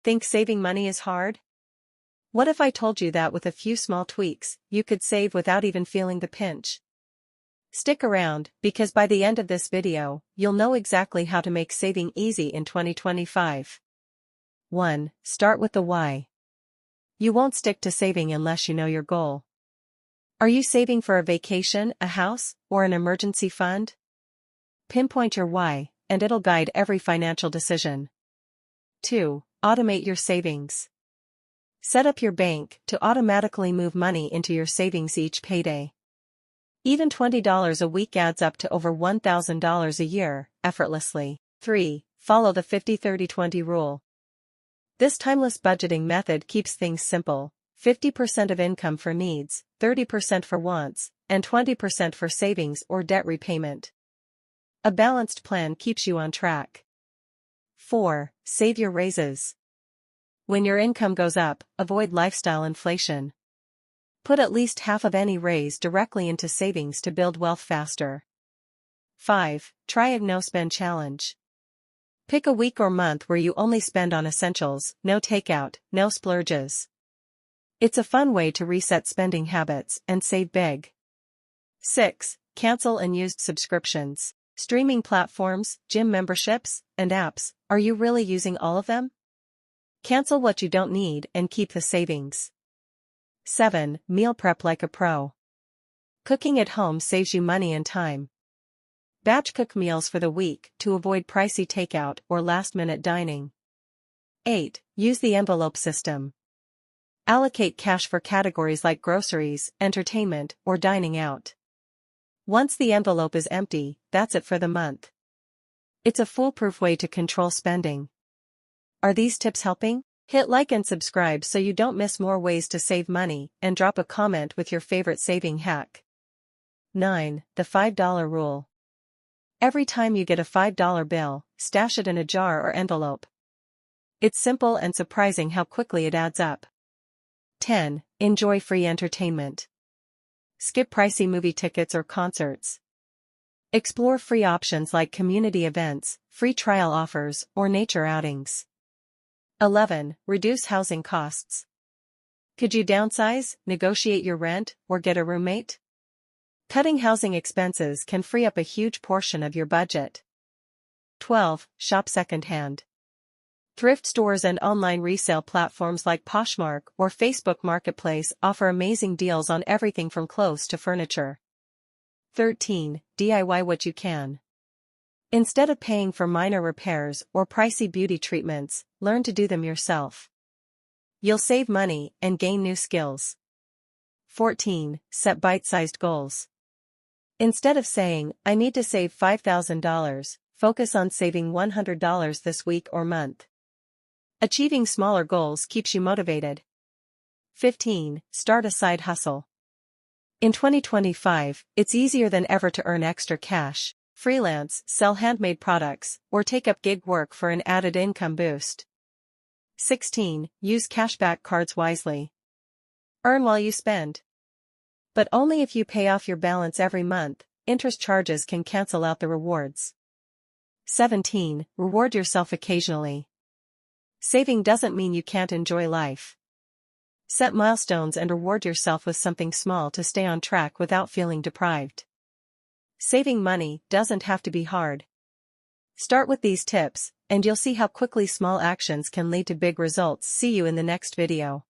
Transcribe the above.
Think saving money is hard? What if I told you that with a few small tweaks, you could save without even feeling the pinch? Stick around, because by the end of this video, you'll know exactly how to make saving easy in 2025. 1. Start with the why. You won't stick to saving unless you know your goal. Are you saving for a vacation, a house, or an emergency fund? Pinpoint your why, and it'll guide every financial decision. 2. Automate your savings. Set up your bank to automatically move money into your savings each payday. Even $20 a week adds up to over $1,000 a year, effortlessly. 3. Follow the 50-30-20 rule. This timeless budgeting method keeps things simple: 50% of income for needs, 30% for wants, and 20% for savings or debt repayment. A balanced plan keeps you on track. 4. Save your raises. When your income goes up, avoid lifestyle inflation. Put at least half of any raise directly into savings to build wealth faster. 5. Try a no-spend challenge. Pick a week or month where you only spend on essentials, no takeout, no splurges. It's a fun way to reset spending habits and save big. 6. Cancel unused subscriptions. Streaming platforms, gym memberships, and apps, are you really using all of them? Cancel what you don't need and keep the savings. 7. Meal prep like a pro. Cooking at home saves you money and time. Batch cook meals for the week to avoid pricey takeout or last-minute dining. 8. Use the envelope system. Allocate cash for categories like groceries, entertainment, or dining out. Once the envelope is empty, that's it for the month. It's a foolproof way to control spending. Are these tips helping? Hit like and subscribe so you don't miss more ways to save money, and drop a comment with your favorite saving hack. 9. The $5 rule. Every time you get a $5 bill, stash it in a jar or envelope. It's simple and surprising how quickly it adds up. 10. Enjoy free entertainment. Skip pricey movie tickets or concerts. Explore free options like community events, free trial offers, or nature outings. 11. Reduce housing costs. Could you downsize, negotiate your rent, or get a roommate? Cutting housing expenses can free up a huge portion of your budget. 12. Shop secondhand. Thrift stores and online resale platforms like Poshmark or Facebook Marketplace offer amazing deals on everything from clothes to furniture. 13. DIY what you can. Instead of paying for minor repairs or pricey beauty treatments, learn to do them yourself. You'll save money and gain new skills. 14. Set bite-sized goals. Instead of saying, "I need to save $5,000, focus on saving $100 this week or month. Achieving smaller goals keeps you motivated. 15. Start a side hustle. In 2025, it's easier than ever to earn extra cash, freelance, sell handmade products, or take up gig work for an added income boost. 16. Use cashback cards wisely. Earn while you spend. But only if you pay off your balance every month. Interest charges can cancel out the rewards. 17. Reward yourself occasionally. Saving doesn't mean you can't enjoy life. Set milestones and reward yourself with something small to stay on track without feeling deprived. Saving money doesn't have to be hard. Start with these tips, and you'll see how quickly small actions can lead to big results. See you in the next video.